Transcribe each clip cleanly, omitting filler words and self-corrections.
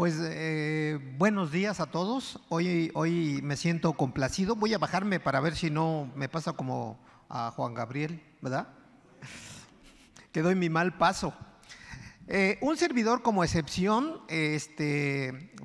Pues buenos días a todos. Hoy me siento complacido. Voy a bajarme para ver si no me pasa como a Juan Gabriel, ¿verdad? Que doy mi mal paso. Un servidor como excepción,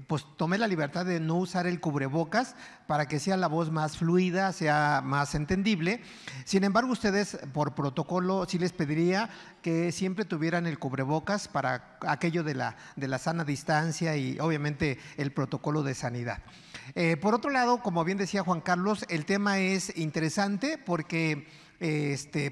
pues tomé la libertad de no usar el cubrebocas para que sea la voz más fluida, sea más entendible. Sin embargo, ustedes por protocolo sí les pediría que siempre tuvieran el cubrebocas para aquello de la sana distancia y obviamente el protocolo de sanidad. Por otro lado, como bien decía Juan Carlos, el tema es interesante porque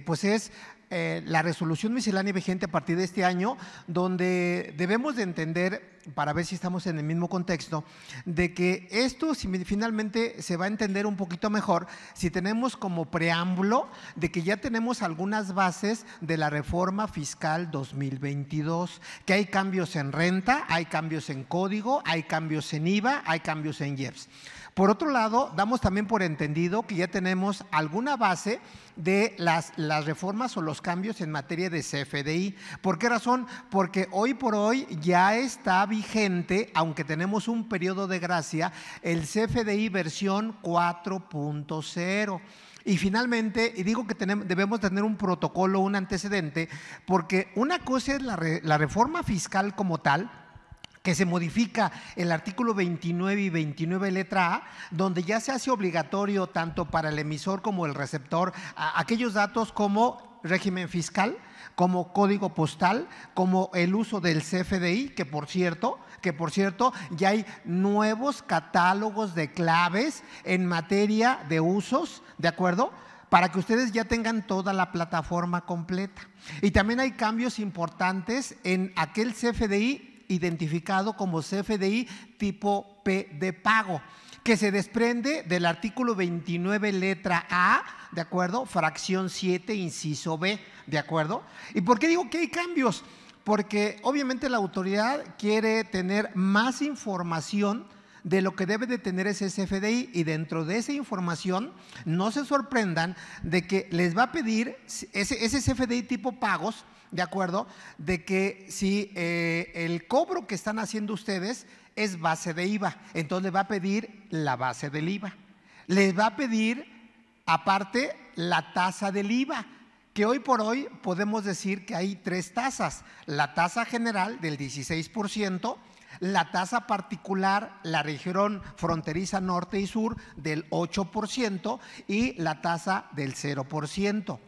pues es la resolución miscelánea vigente a partir de este año, donde debemos de entender, para ver si estamos en el mismo contexto, de que esto finalmente se va a entender un poquito mejor si tenemos como preámbulo de que ya tenemos algunas bases de la reforma fiscal 2022, que hay cambios en renta, hay cambios en código, hay cambios en IVA, hay cambios en IEPS. Por otro lado, damos también por entendido que ya tenemos alguna base de las reformas o los cambios en materia de CFDI. ¿Por qué razón? Porque hoy por hoy ya está vigente, aunque tenemos un periodo de gracia, el CFDI versión 4.0. Y finalmente, y digo que debemos tener un protocolo, un antecedente, porque una cosa es la reforma fiscal como tal, que se modifica el artículo 29 y 29 letra A, donde ya se hace obligatorio tanto para el emisor como el receptor aquellos datos como régimen fiscal, como código postal, como el uso del CFDI, que por cierto ya hay nuevos catálogos de claves en materia de usos, ¿de acuerdo?, para que ustedes ya tengan toda la plataforma completa. Y también hay cambios importantes en aquel CFDI identificado como CFDI tipo P de pago, que se desprende del artículo 29 letra A, ¿de acuerdo? Fracción 7, inciso B, ¿de acuerdo? ¿Y por qué digo que hay cambios? Porque obviamente la autoridad quiere tener más información de lo que debe de tener ese CFDI, y dentro de esa información no se sorprendan de que les va a pedir ese CFDI tipo pagos, ¿de acuerdo? De que si el cobro que están haciendo ustedes es base de IVA, entonces les va a pedir la base del IVA. Les va a pedir aparte la tasa del IVA, que hoy por hoy podemos decir que hay tres tasas: la tasa general del 16%, la tasa particular, la región fronteriza norte y sur del 8% y la tasa del 0%.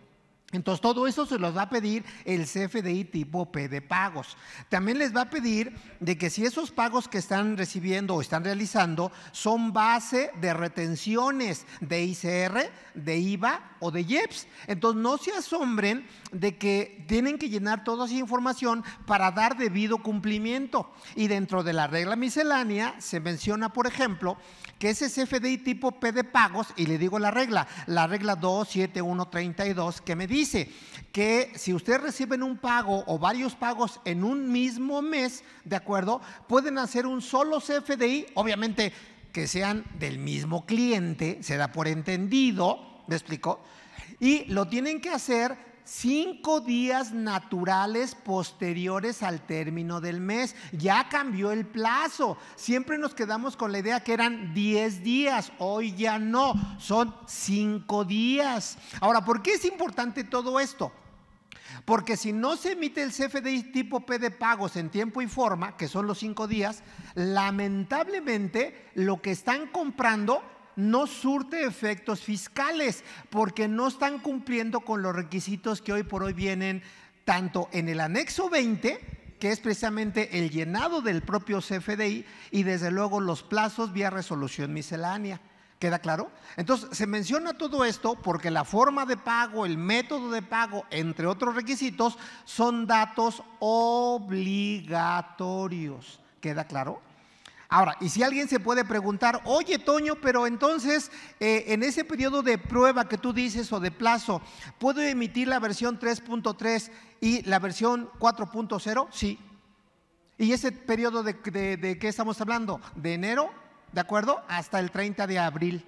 Entonces todo eso se los va a pedir el CFDI tipo P de pagos. También les va a pedir de que si esos pagos que están recibiendo o están realizando son base de retenciones de ICR, de IVA o de IEPS, entonces no se asombren de que tienen que llenar toda esa información para dar debido cumplimiento. Y dentro de la regla miscelánea se menciona, por ejemplo, que ese CFDI tipo P de pagos, y le digo la regla 27132, que me dice que si ustedes reciben un pago o varios pagos en un mismo mes, ¿de acuerdo?, pueden hacer un solo CFDI, obviamente que sean del mismo cliente, se da por entendido, ¿me explico? Y lo tienen que hacer 5 días naturales posteriores al término del mes. Ya cambió el plazo. Siempre nos quedamos con la idea que eran 10 días, hoy ya no, son 5 días. Ahora, ¿por qué es importante todo esto? Porque si no se emite el CFDI tipo P de pagos en tiempo y forma, que son los 5 días, lamentablemente lo que están comprando no surte efectos fiscales, porque no están cumpliendo con los requisitos que hoy por hoy vienen tanto en el anexo 20, que es precisamente el llenado del propio CFDI, y desde luego los plazos vía resolución miscelánea. ¿Queda claro? Entonces se menciona todo esto porque la forma de pago, el método de pago, entre otros requisitos, son datos obligatorios. ¿Queda claro? Ahora, y si alguien se puede preguntar, oye Toño, pero entonces en ese periodo de prueba que tú dices o de plazo, ¿puedo emitir la versión 3.3 y la versión 4.0? Sí. ¿Y ese periodo de qué estamos hablando? De enero, ¿de acuerdo?, hasta el 30 de abril.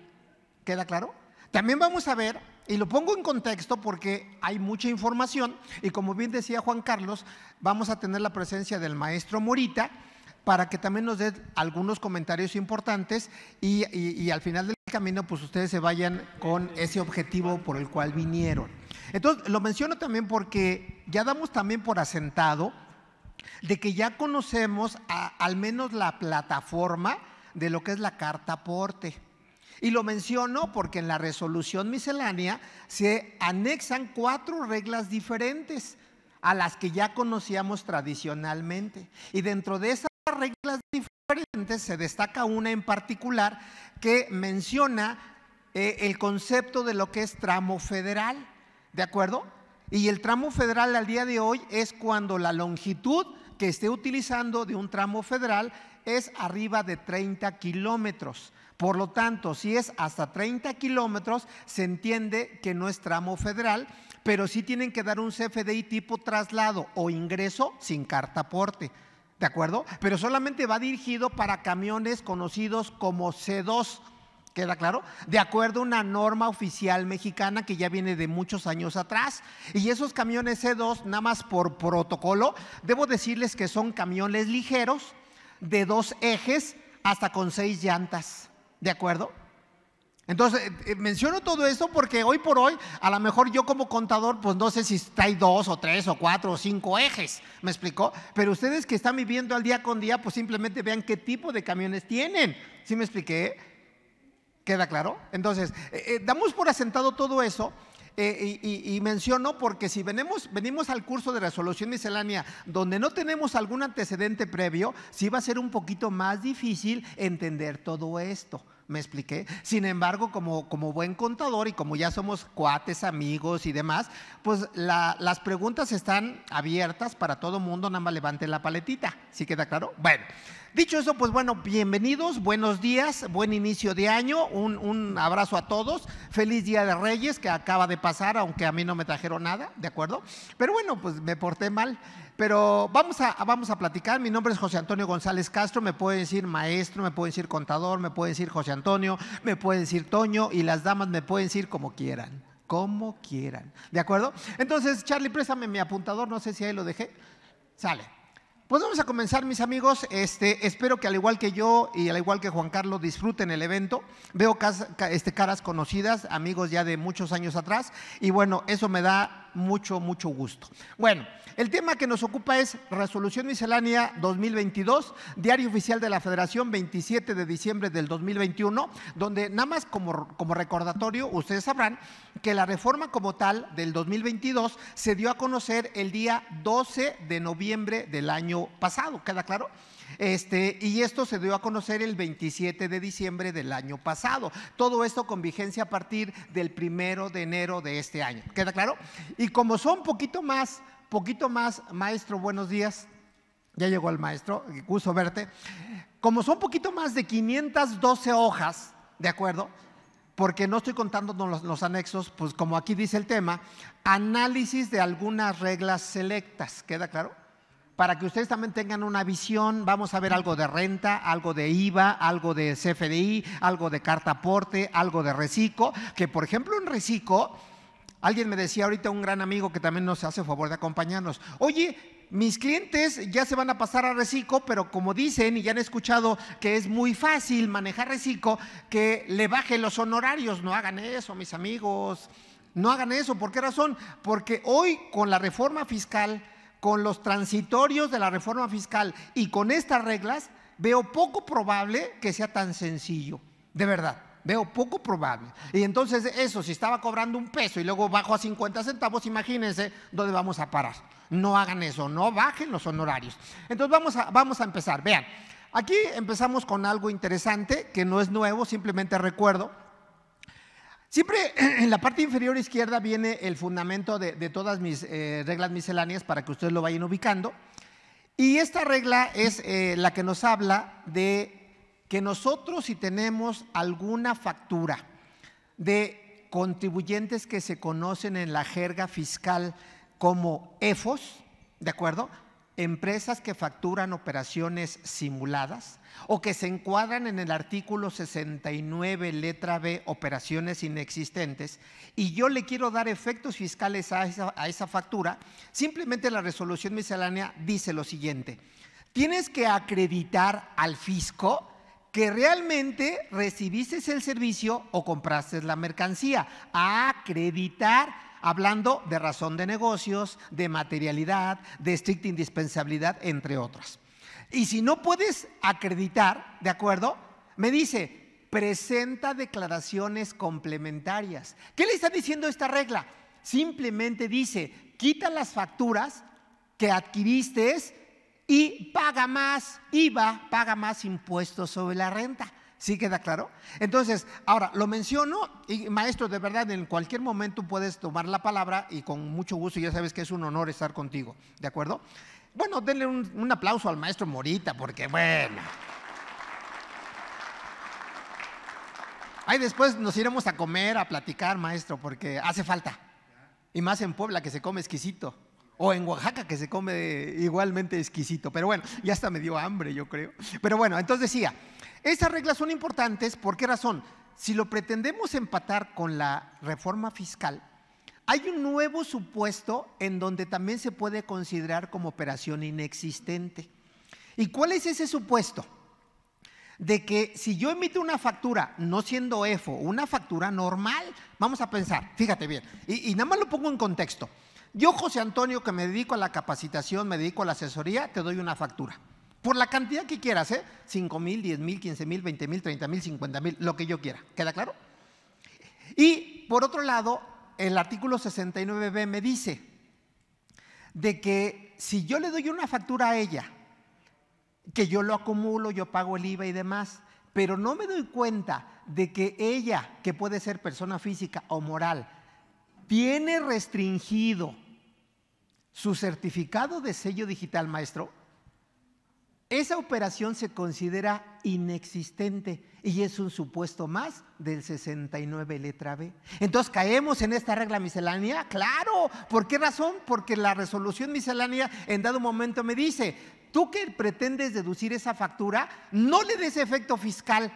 ¿Queda claro? También vamos a ver, y lo pongo en contexto porque hay mucha información, y como bien decía Juan Carlos, vamos a tener la presencia del maestro Morita, para que también nos den algunos comentarios importantes y al final del camino pues ustedes se vayan con ese objetivo por el cual vinieron. Entonces lo menciono también porque ya damos también por asentado de que ya conocemos al menos la plataforma de lo que es la carta aporte. Y lo menciono porque en la resolución miscelánea se anexan 4 reglas diferentes a las que ya conocíamos tradicionalmente. Y dentro de esas reglas diferentes se destaca una en particular que menciona el concepto de lo que es tramo federal, ¿de acuerdo? Y el tramo federal al día de hoy es cuando la longitud que esté utilizando de un tramo federal es arriba de 30 kilómetros. Por lo tanto, si es hasta 30 kilómetros, se entiende que no es tramo federal, pero sí tienen que dar un CFDI tipo traslado o ingreso sin carta aporte, ¿de acuerdo? Pero solamente va dirigido para camiones conocidos como C2, ¿queda claro? De acuerdo a una norma oficial mexicana que ya viene de muchos años atrás. Y esos camiones C2, nada más por protocolo, debo decirles que son camiones ligeros de 2 ejes hasta con 6 llantas. ¿De acuerdo? Entonces, menciono todo esto porque hoy por hoy, a lo mejor yo como contador, pues no sé si trae 2 o 3 o 4 o 5 ejes, ¿me explicó? Pero ustedes que están viviendo al día con día, pues simplemente vean qué tipo de camiones tienen. ¿Sí me expliqué? ¿Queda claro? Entonces, damos por asentado todo eso. Y menciono porque si venimos al curso de resolución miscelánea donde no tenemos algún antecedente previo, sí va a ser un poquito más difícil entender todo esto. ¿Me expliqué? Sin embargo, como buen contador y como ya somos cuates, amigos y demás, pues las preguntas están abiertas para todo mundo, nada más levante la paletita. ¿Sí queda claro? Bueno, dicho eso, pues bueno, bienvenidos, buenos días, buen inicio de año, un abrazo a todos, feliz Día de Reyes que acaba de pasar, aunque a mí no me trajeron nada, ¿de acuerdo? Pero bueno, pues me porté mal. Pero vamos a platicar. Mi nombre es José Antonio González Castro, me pueden decir maestro, me pueden decir contador, me pueden decir José Antonio, me pueden decir Toño y las damas me pueden decir como quieran, ¿de acuerdo? Entonces, Charlie, préstame mi apuntador, no sé si ahí lo dejé. Sale. Pues vamos a comenzar, mis amigos. Espero que al igual que yo y al igual que Juan Carlos disfruten el evento. Veo caras conocidas, amigos ya de muchos años atrás, y bueno, eso me da mucho gusto. Bueno, el tema que nos ocupa es Resolución Miscelánea 2022, Diario Oficial de la Federación, 27 de diciembre del 2021, donde nada más como recordatorio, ustedes sabrán que la reforma como tal del 2022 se dio a conocer el día 12 de noviembre del año pasado, ¿queda claro? Y esto se dio a conocer el 27 de diciembre del año pasado. Todo esto con vigencia a partir del 1 de enero de este año, ¿queda claro? Y como son poquito más, maestro, buenos días. Ya llegó el maestro, gusto verte. Como son poquito más de 512 hojas, ¿de acuerdo? Porque no estoy contando los anexos, pues como aquí dice el tema, análisis de algunas reglas selectas, ¿queda claro? Para que ustedes también tengan una visión, vamos a ver algo de renta, algo de IVA, algo de CFDI, algo de carta aporte, algo de reciclo, que por ejemplo en reciclo, alguien me decía ahorita, un gran amigo que también nos hace favor de acompañarnos, oye, mis clientes ya se van a pasar a reciclo, pero como dicen y ya han escuchado que es muy fácil manejar reciclo, que le bajen los honorarios. No hagan eso, mis amigos, no hagan eso. ¿Por qué razón? Porque hoy con la reforma fiscal, con los transitorios de la reforma fiscal y con estas reglas, veo poco probable que sea tan sencillo, de verdad. Veo poco probable. Y entonces eso, si estaba cobrando un peso y luego bajo a 50 centavos, imagínense dónde vamos a parar. No hagan eso, no bajen los honorarios. Entonces vamos a empezar. Vean, aquí empezamos con algo interesante que no es nuevo, simplemente recuerdo. Siempre en la parte inferior izquierda viene el fundamento de todas mis reglas misceláneas para que ustedes lo vayan ubicando. Y esta regla es la que nos habla de que nosotros, si tenemos alguna factura de contribuyentes que se conocen en la jerga fiscal como EFOS, ¿de acuerdo? Empresas que facturan operaciones simuladas o que se encuadran en el artículo 69, letra B, operaciones inexistentes, y yo le quiero dar efectos fiscales a esa factura, simplemente la resolución miscelánea dice lo siguiente: Tienes que acreditar al fisco que realmente recibiste el servicio o compraste la mercancía. Acreditar, hablando de razón de negocios, de materialidad, de estricta indispensabilidad, entre otras. Y si no puedes acreditar, ¿de acuerdo? Me dice, presenta declaraciones complementarias. ¿Qué le está diciendo esta regla? Simplemente dice, quita las facturas que adquiriste y paga más IVA, paga más impuestos sobre la renta. ¿Sí queda claro? Entonces, ahora lo menciono y maestro, de verdad, en cualquier momento puedes tomar la palabra y con mucho gusto, ya sabes que es un honor estar contigo, ¿de acuerdo? Bueno, denle un aplauso al maestro Morita, porque bueno. Ahí después nos iremos a comer, a platicar, maestro, porque hace falta. Y más en Puebla, que se come exquisito. O en Oaxaca, que se come igualmente exquisito. Pero bueno, ya hasta me dio hambre, yo creo. Pero bueno, entonces decía, estas reglas son importantes. ¿Por qué razón? Si lo pretendemos empatar con la reforma fiscal, hay un nuevo supuesto en donde también se puede considerar como operación inexistente. ¿Y cuál es ese supuesto? De que si yo emito una factura, no siendo EFO, una factura normal, vamos a pensar, fíjate bien, y nada más lo pongo en contexto. Yo, José Antonio, que me dedico a la capacitación, me dedico a la asesoría, te doy una factura. Por la cantidad que quieras, 5,000, 10,000, 15,000, 20,000, 30,000, 50,000, lo que yo quiera. ¿Queda claro? Y por otro lado, el artículo 69b me dice de que si yo le doy una factura a ella, que yo lo acumulo, yo pago el IVA y demás, pero no me doy cuenta de que ella, que puede ser persona física o moral, tiene restringido su certificado de sello digital, maestro, esa operación se considera inexistente y es un supuesto más del 69 letra B. Entonces, ¿caemos en esta regla miscelánea? ¡Claro! ¿Por qué razón? Porque la resolución miscelánea en dado momento me dice, tú que pretendes deducir esa factura, no le des efecto fiscal,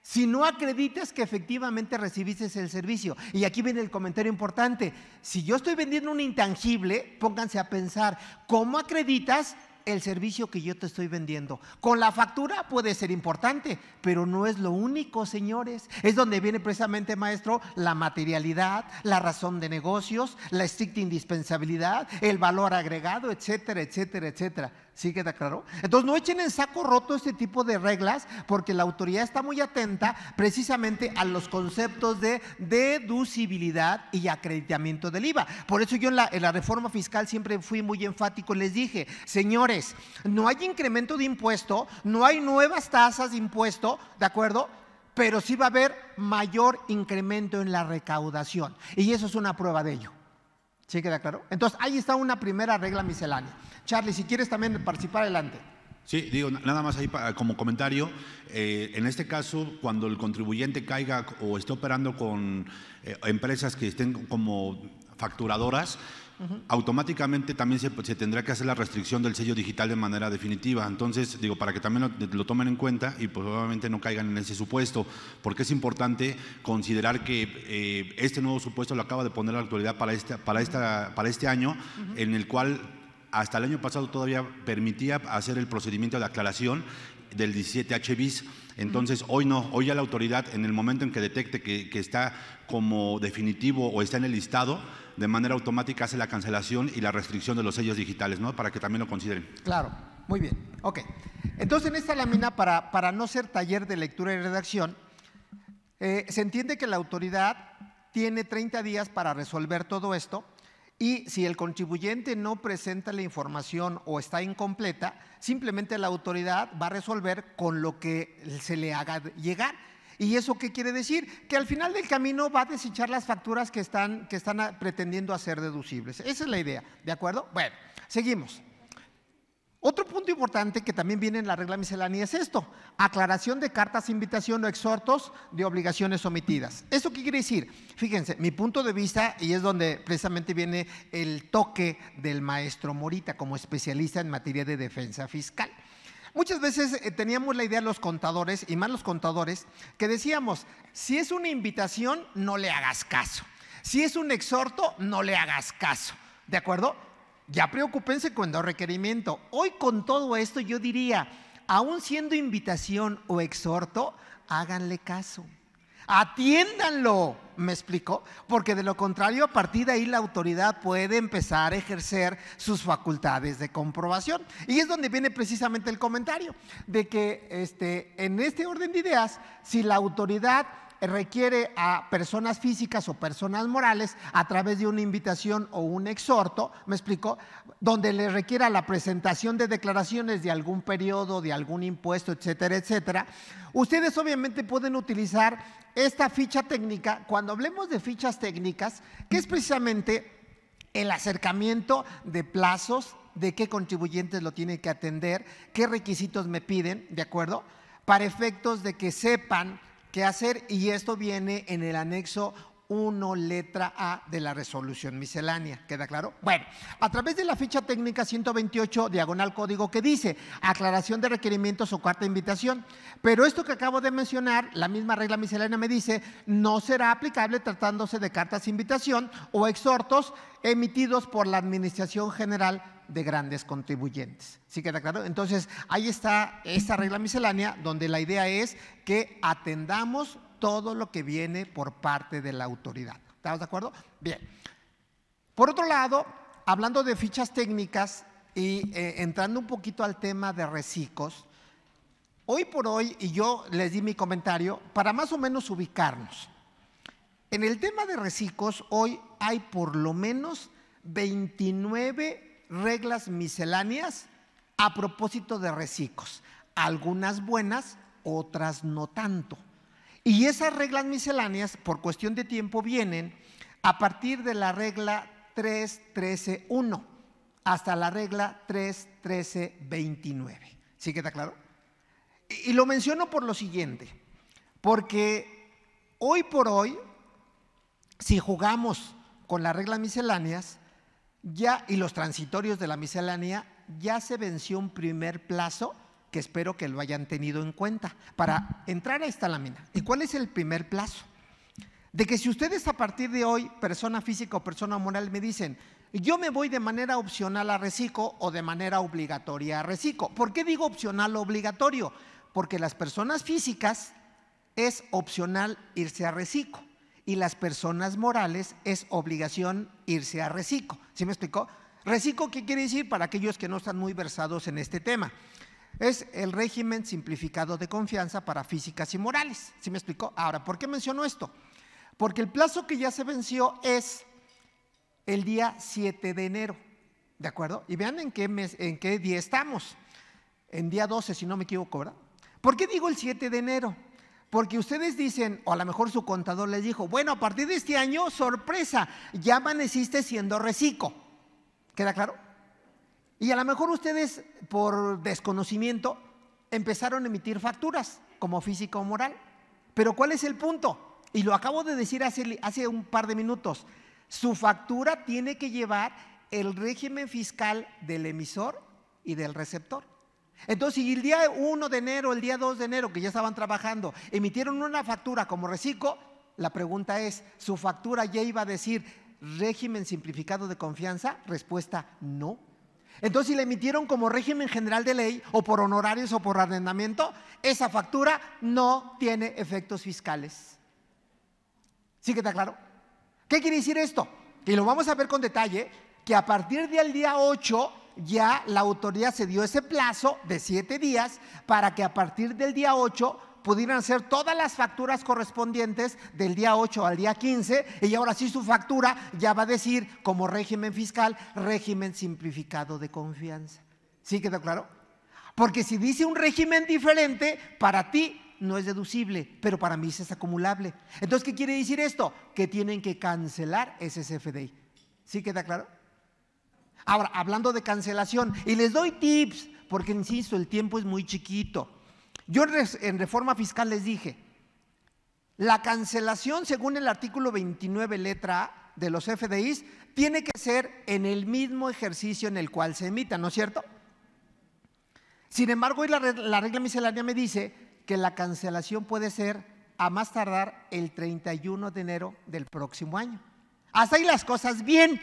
si no acreditas que efectivamente recibiste el servicio. Y aquí viene el comentario importante. Si yo estoy vendiendo un intangible, pónganse a pensar, ¿cómo acreditas el servicio que yo te estoy vendiendo? Con la factura puede ser importante, pero no es lo único, señores. Es donde viene precisamente, maestro, la materialidad, la razón de negocios, la estricta indispensabilidad, el valor agregado, etcétera, etcétera, etcétera. ¿Sí queda claro? Entonces no echen en saco roto este tipo de reglas, porque la autoridad está muy atenta precisamente a los conceptos de deducibilidad y acreditamiento del IVA. Por eso yo en la reforma fiscal siempre fui muy enfático, les dije, señores, no hay incremento de impuesto, no hay nuevas tasas de impuesto, ¿de acuerdo? Pero sí va a haber mayor incremento en la recaudación, y eso es una prueba de ello. ¿Sí queda claro? Entonces ahí está una primera regla miscelánea. Charlie, si quieres también participar, adelante. Sí, digo, nada más ahí como comentario, en este caso, cuando el contribuyente caiga o esté operando con empresas que estén como facturadoras, automáticamente también se tendrá que hacer la restricción del sello digital de manera definitiva. Entonces, digo, para que también lo tomen en cuenta y pues obviamente no caigan en ese supuesto, porque es importante considerar que este nuevo supuesto lo acaba de poner la autoridad para este año, en el cual hasta el año pasado todavía permitía hacer el procedimiento de aclaración del 17H bis. Entonces hoy no, hoy ya la autoridad, en el momento en que detecte que está como definitivo o está en el listado, de manera automática hace la cancelación y la restricción de los sellos digitales, ¿no? Para que también lo consideren. Claro, muy bien, ok. Entonces en esta lámina, para no ser taller de lectura y redacción, se entiende que la autoridad tiene 30 días para resolver todo esto. Y si el contribuyente no presenta la información o está incompleta, simplemente la autoridad va a resolver con lo que se le haga llegar. ¿Y eso qué quiere decir? Que al final del camino va a desechar las facturas que están pretendiendo hacer deducibles. Esa es la idea, ¿de acuerdo? Bueno, seguimos. Otro punto importante que también viene en la regla miscelánea es esto: aclaración de cartas, invitación o exhortos de obligaciones omitidas. ¿Eso qué quiere decir? Fíjense, mi punto de vista, y es donde precisamente viene el toque del maestro Morita como especialista en materia de defensa fiscal. Muchas veces teníamos la idea los contadores, y más los contadores, que decíamos, si es una invitación, no le hagas caso. Si es un exhorto, no le hagas caso. ¿De acuerdo? ya preocúpense cuando requerimiento. Hoy con todo esto yo diría, aún siendo invitación o exhorto, háganle caso. Atiéndanlo, ¿me explico? Porque de lo contrario, a partir de ahí la autoridad puede empezar a ejercer sus facultades de comprobación. Y es donde viene precisamente el comentario, de que en este orden de ideas, si la autoridad requiere a personas físicas o personas morales a través de una invitación o un exhorto, ¿me explico? Donde le requiera la presentación de declaraciones de algún periodo, de algún impuesto, etcétera, etcétera. Ustedes obviamente pueden utilizar esta ficha técnica. Cuando hablemos de fichas técnicas, que es precisamente el acercamiento de plazos, de qué contribuyentes lo tienen que atender, qué requisitos me piden, ¿de acuerdo? Para efectos de que sepan qué hacer, y esto viene en el anexo 1, letra A de la resolución miscelánea. ¿Queda claro? Bueno, a través de la ficha técnica 128, diagonal código, que dice aclaración de requerimientos o carta de invitación. Pero esto que acabo de mencionar, la misma regla miscelánea me dice, no será aplicable tratándose de cartas de invitación o exhortos emitidos por la Administración General de grandes contribuyentes. ¿Sí queda claro? Entonces, ahí está esta regla miscelánea, donde la idea es que atendamos todo lo que viene por parte de la autoridad. ¿Estamos de acuerdo? Bien. Por otro lado, hablando de fichas técnicas y entrando un poquito al tema de recicos, hoy por hoy, y yo les di mi comentario, para más o menos ubicarnos. En el tema de recicos, hoy hay por lo menos 29 reglas misceláneas a propósito de recicos. Algunas buenas, otras no tanto. Y esas reglas misceláneas, por cuestión de tiempo, vienen a partir de la regla 3.13.1 hasta la regla 3.13.29. ¿Sí queda claro? Y lo menciono por lo siguiente, porque hoy por hoy, si jugamos con las reglas misceláneas ya y los transitorios de la miscelánea, ya se venció un primer plazo que espero que lo hayan tenido en cuenta para entrar a esta lámina. ¿Y cuál es el primer plazo? De que si ustedes a partir de hoy, persona física o persona moral, me dicen, yo me voy de manera opcional a reciclo o de manera obligatoria a reciclo. ¿Por qué digo opcional o obligatorio? Porque las personas físicas es opcional irse a reciclo y las personas morales es obligación irse a reciclo. ¿Sí me explicó? Reciclo, ¿qué quiere decir? Para aquellos que no están muy versados en este tema, es el régimen simplificado de confianza para físicas y morales. ¿Sí me explicó? Ahora, ¿por qué menciono esto? Porque el plazo que ya se venció es el día 7 de enero, ¿de acuerdo? Y vean en qué día estamos. En día 12, si no me equivoco, ¿verdad? ¿Por qué digo el 7 de enero? Porque ustedes dicen, o a lo mejor su contador les dijo, bueno, a partir de este año, sorpresa, ya amaneciste siendo reciclo. ¿Queda claro? Y a lo mejor ustedes, por desconocimiento, empezaron a emitir facturas como física o moral. Pero ¿cuál es el punto? Y lo acabo de decir hace un par de minutos. Su factura tiene que llevar el régimen fiscal del emisor y del receptor. Entonces, si el día 1 de enero, el día 2 de enero, que ya estaban trabajando, emitieron una factura como reciclo, la pregunta es, ¿su factura ya iba a decir régimen simplificado de confianza? Respuesta, no. Entonces, si la emitieron como régimen general de ley o por honorarios o por arrendamiento, esa factura no tiene efectos fiscales. ¿Sí que está claro? ¿Qué quiere decir esto? Que lo vamos a ver con detalle, que a partir del día 8 ya la autoridad se dio ese plazo de 7 días para que a partir del día 8 pudieran hacer todas las facturas correspondientes del día 8 al día 15 y ahora sí su factura ya va a decir como régimen fiscal, régimen simplificado de confianza. ¿Sí quedó claro? Porque si dice un régimen diferente, para ti no es deducible, pero para mí es acumulable. Entonces, ¿qué quiere decir esto? Que tienen que cancelar ese CFDI. ¿Sí queda claro? Ahora, hablando de cancelación, y les doy tips, porque insisto, el tiempo es muy chiquito. Yo en reforma fiscal les dije, la cancelación según el artículo 29 letra A de los FDIs tiene que ser en el mismo ejercicio en el cual se emita, ¿no es cierto? Sin embargo, hoy la regla miscelánea me dice que la cancelación puede ser a más tardar el 31 de enero del próximo año. Hasta ahí las cosas bien.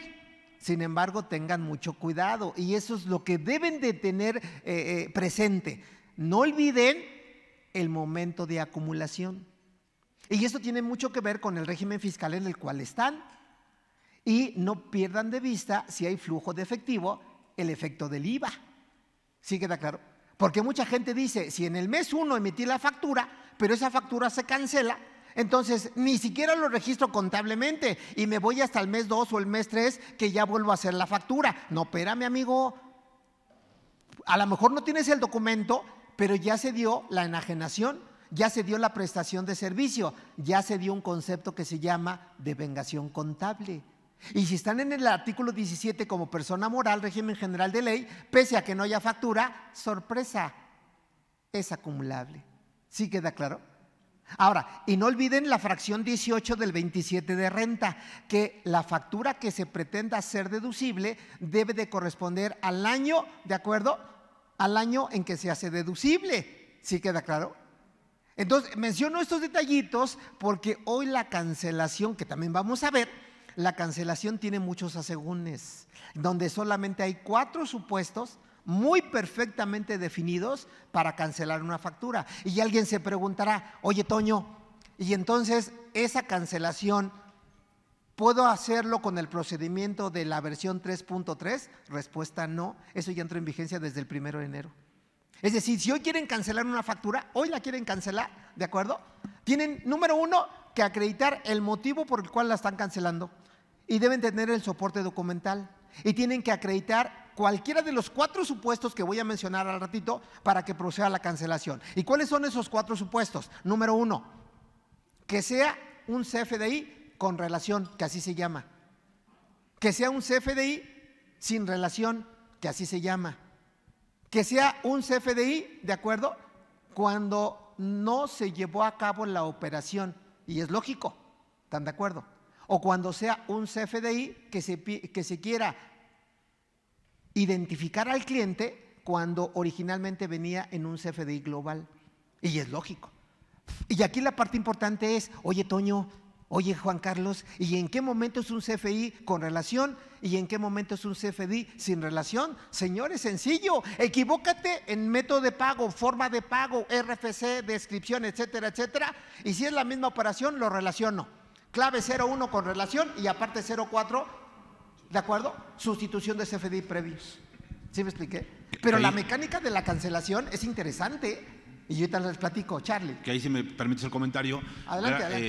Sin embargo, tengan mucho cuidado y eso es lo que deben de tener presente. No olviden el momento de acumulación. Y esto tiene mucho que ver con el régimen fiscal en el cual están. Y no pierdan de vista, si hay flujo de efectivo, el efecto del IVA. ¿Sí queda claro? Porque mucha gente dice, si en el mes 1 emití la factura, pero esa factura se cancela, entonces ni siquiera lo registro contablemente y me voy hasta el mes 2 o el mes 3 que ya vuelvo a hacer la factura. No, espérame, amigo. A lo mejor no tienes el documento, pero ya se dio la enajenación, ya se dio la prestación de servicio, ya se dio un concepto que se llama devengación contable. Y si están en el artículo 17 como persona moral, régimen general de ley, pese a que no haya factura, sorpresa, es acumulable. ¿Sí queda claro? Ahora, y no olviden la fracción 18 del 27 de renta, que la factura que se pretenda ser deducible debe de corresponder al año, ¿de acuerdo? Al año en que se hace deducible. ¿Sí queda claro? Entonces, menciono estos detallitos porque hoy la cancelación, que también vamos a ver, la cancelación tiene muchos asegúnes, donde solamente hay 4 supuestos muy perfectamente definidos para cancelar una factura. Y alguien se preguntará, oye Toño, ¿y entonces esa cancelación puedo hacerlo con el procedimiento de la versión 3.3? Respuesta no, eso ya entró en vigencia desde el 1 de enero. Es decir, si hoy quieren cancelar una factura, hoy la quieren cancelar, ¿de acuerdo? Tienen, número 1, que acreditar el motivo por el cual la están cancelando y deben tener el soporte documental y tienen que acreditar cualquiera de los 4 supuestos que voy a mencionar al ratito para que proceda la cancelación. ¿Y cuáles son esos 4 supuestos? Número 1, que sea un CFDI con relación, que así se llama. Que sea un CFDI sin relación, que así se llama. Que sea un CFDI, ¿de acuerdo? Cuando no se llevó a cabo la operación, y es lógico, ¿están de acuerdo? O cuando sea un CFDI que se quiera identificar al cliente cuando originalmente venía en un CFDI global. Y es lógico. Y aquí la parte importante es, oye Toño, oye Juan Carlos, ¿y en qué momento es un CFDI con relación y en qué momento es un CFDI sin relación? Señores, sencillo, equivócate en método de pago, forma de pago, RFC, descripción, etcétera, etcétera. Y si es la misma operación, lo relaciono. Clave 01 con relación y aparte 04, ¿de acuerdo? Sustitución de CFDI previos. ¿Sí me expliqué? Pero la mecánica de la cancelación es interesante y yo ahorita les platico, Charlie. Que ahí, si me permites el comentario, adelante.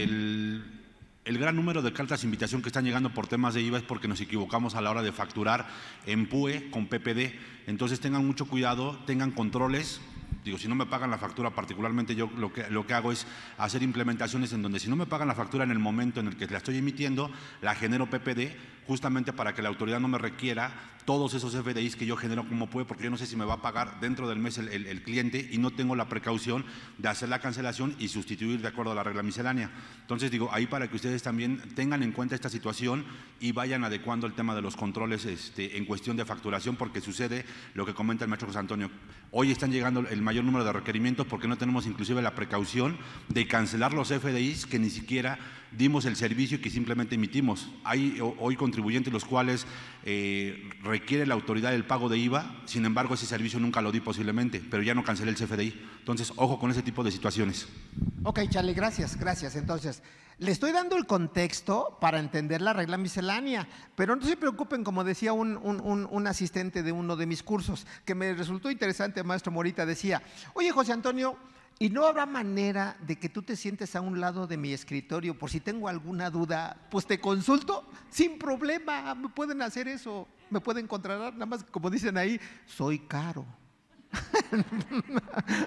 El gran número de cartas de invitación que están llegando por temas de IVA es porque nos equivocamos a la hora de facturar en PUE con PPD. Entonces tengan mucho cuidado, tengan controles. Digo, si no me pagan la factura, particularmente yo lo que hago es hacer implementaciones en donde si no me pagan la factura en el momento en el que la estoy emitiendo, la genero PPD justamente para que la autoridad no me requiera todos esos FDIs que yo genero como puede, porque yo no sé si me va a pagar dentro del mes el cliente y no tengo la precaución de hacer la cancelación y sustituir de acuerdo a la regla miscelánea. Entonces digo, ahí para que ustedes también tengan en cuenta esta situación y vayan adecuando el tema de los controles en cuestión de facturación, porque sucede lo que comenta el maestro José Antonio. Hoy están llegando el mayor número de requerimientos porque no tenemos inclusive la precaución de cancelar los FDIs que ni siquiera dimos el servicio y que simplemente emitimos. Hay hoy contribuyentes los cuales requiere la autoridad el pago de IVA, sin embargo ese servicio nunca lo di posiblemente, pero ya no cancelé el CFDI. Entonces, ojo con ese tipo de situaciones. Ok, Charlie, gracias. Entonces, le estoy dando el contexto para entender la regla miscelánea, pero no se preocupen, como decía un asistente de uno de mis cursos, que me resultó interesante, maestro Morita, decía, oye José Antonio, ¿y no habrá manera de que tú te sientes a un lado de mi escritorio por si tengo alguna duda? Pues te consulto sin problema, me pueden hacer eso, me pueden contratar, nada más como dicen ahí, soy caro.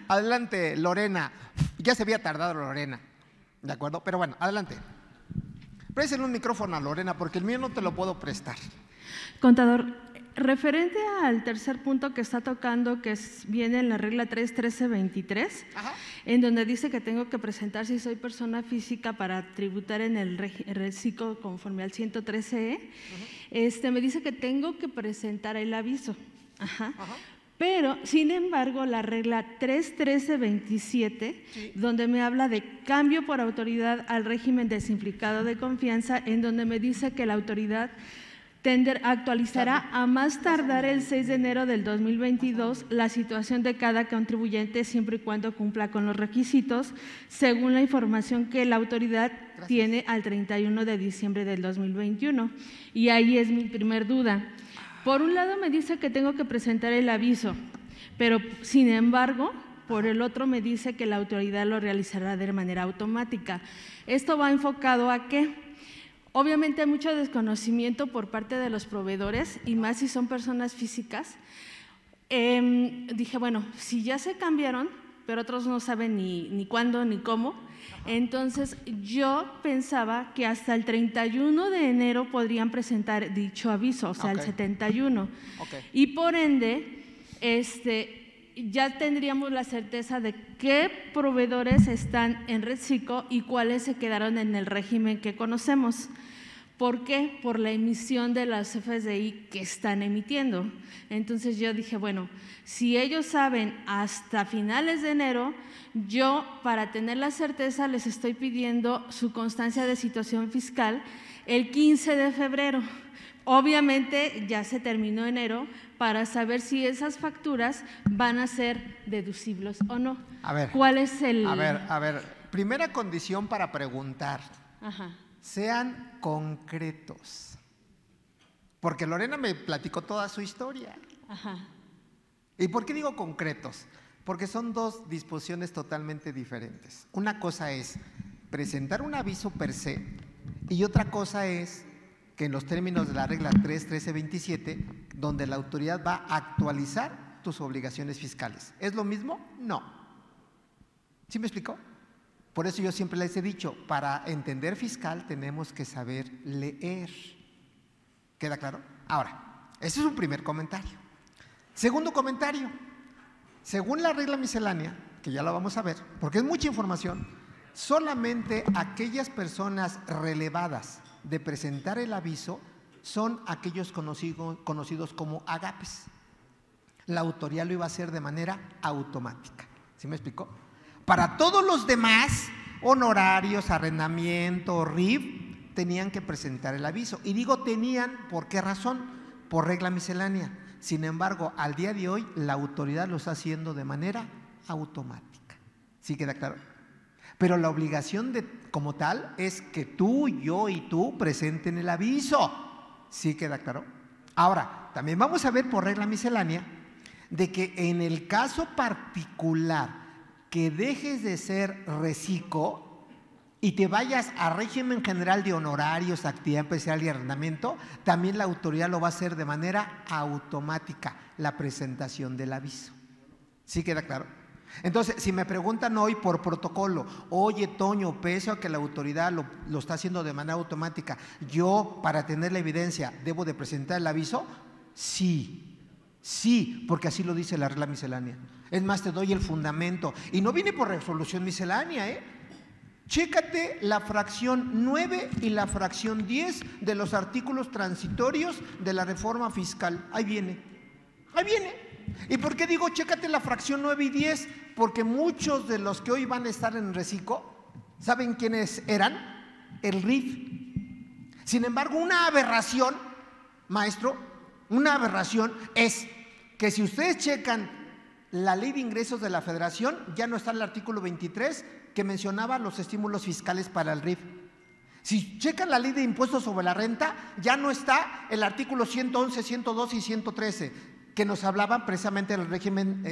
Adelante, Lorena. Ya se había tardado Lorena, ¿de acuerdo? Pero bueno, adelante. Préstale un micrófono a Lorena porque el mío no te lo puedo prestar. Contador, referente al tercer punto que está tocando, que viene en la regla 3.13.23, en donde dice que tengo que presentar si soy persona física para tributar en el reciclo conforme al 113E, me dice que tengo que presentar el aviso. Pero, sin embargo, la regla 3.13.27, donde me habla de cambio por autoridad al régimen de simplificado de confianza, en donde me dice que la autoridad actualizará a más tardar el 6 de enero del 2022 la situación de cada contribuyente siempre y cuando cumpla con los requisitos, según la información que la autoridad tiene al 31 de diciembre del 2021. Y ahí es mi primer duda. Por un lado me dice que tengo que presentar el aviso, pero sin embargo, por el otro me dice que la autoridad lo realizará de manera automática. Esto va enfocado a ¿qué? Obviamente hay mucho desconocimiento por parte de los proveedores y más si son personas físicas. Dije, bueno, si ya se cambiaron, pero otros no saben ni cuándo ni cómo, entonces yo pensaba que hasta el 31 de enero podrían presentar dicho aviso, o sea, el 71. Y por ende, ya tendríamos la certeza de qué proveedores están en Redsico y cuáles se quedaron en el régimen que conocemos. ¿Por qué? Por la emisión de las FSDI que están emitiendo. Entonces yo dije, bueno, si ellos saben hasta finales de enero, yo para tener la certeza les estoy pidiendo su constancia de situación fiscal el 15 de febrero. Obviamente ya se terminó enero para saber si esas facturas van a ser deducibles o no. A ver, ¿cuál es el...? A ver, primera condición para preguntar. Ajá. Sean concretos. Porque Lorena me platicó toda su historia. Ajá. ¿Y por qué digo concretos? Porque son dos disposiciones totalmente diferentes. Una cosa es presentar un aviso per se y otra cosa es que en los términos de la regla 3.13.27, donde la autoridad va a actualizar tus obligaciones fiscales. ¿Es lo mismo? No. ¿Sí me explicó? Por eso yo siempre les he dicho, para entender fiscal tenemos que saber leer. ¿Queda claro? Ahora, ese es un primer comentario. Segundo comentario, según la regla miscelánea, que ya la vamos a ver, porque es mucha información, solamente aquellas personas relevadas de presentar el aviso son aquellos conocidos como agapes. La autoridad lo iba a hacer de manera automática. ¿Sí me explicó? Para todos los demás, honorarios, arrendamiento, RIF, tenían que presentar el aviso. Y digo tenían, ¿por qué razón? Por regla miscelánea. Sin embargo, al día de hoy, la autoridad lo está haciendo de manera automática. ¿Sí queda claro? Pero la obligación como tal es que tú, yo y tú presenten el aviso. ¿Sí queda claro? Ahora, también vamos a ver por regla miscelánea de que en el caso particular que dejes de ser reciclo y te vayas a régimen general de honorarios, actividad especial y arrendamiento, también la autoridad lo va a hacer de manera automática, la presentación del aviso. ¿Sí queda claro? Entonces, si me preguntan hoy por protocolo, oye Toño, pese a que la autoridad lo está haciendo de manera automática, yo para tener la evidencia debo de presentar el aviso, sí, porque así lo dice la regla miscelánea. Es más, te doy el fundamento. Y no viene por resolución miscelánea, Chécate la fracción 9 y la fracción 10 de los artículos transitorios de la reforma fiscal. Ahí viene. ¿Y por qué digo chécate la fracción 9 y 10? Porque muchos de los que hoy van a estar en reciclo, ¿saben quiénes eran? El RIF. Sin embargo, una aberración, maestro, una aberración es que si ustedes checan la ley de ingresos de la Federación, ya no está el artículo 23 que mencionaba los estímulos fiscales para el RIF. Si checan la ley de impuestos sobre la renta, ya no está el artículo 111, 112 y 113 que nos hablaban precisamente del régimen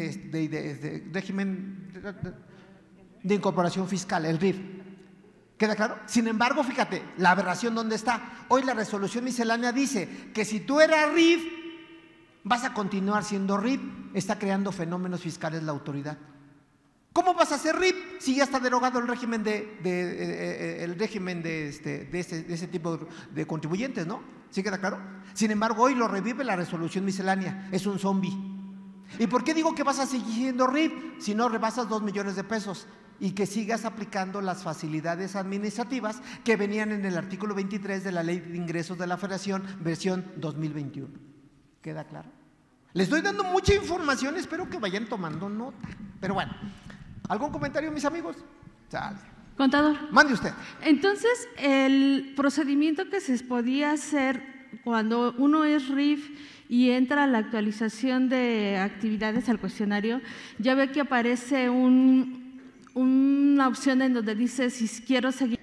de incorporación fiscal, el RIF. ¿Queda claro? Sin embargo, fíjate, la aberración ¿dónde está? Hoy la resolución miscelánea dice que si tú eras RIF, vas a continuar siendo RIF. Está creando fenómenos fiscales la autoridad. ¿Cómo vas a ser RIF si ya está derogado el régimen de ese tipo de contribuyentes, ¿no? ¿Sí queda claro? Sin embargo, hoy lo revive la resolución miscelánea. Es un zombie. ¿Y por qué digo que vas a seguir siendo RIF si no rebasas 2 millones de pesos? Y que sigas aplicando las facilidades administrativas que venían en el artículo 23 de la Ley de Ingresos de la Federación, versión 2021. ¿Queda claro? Les estoy dando mucha información, espero que vayan tomando nota. Pero bueno, ¿algún comentario, mis amigos? Sale. Contador. Mande usted. Entonces, el procedimiento que se podía hacer cuando uno es RIF y entra a la actualización de actividades al cuestionario, ya ve que aparece una opción en donde dice si quiero seguir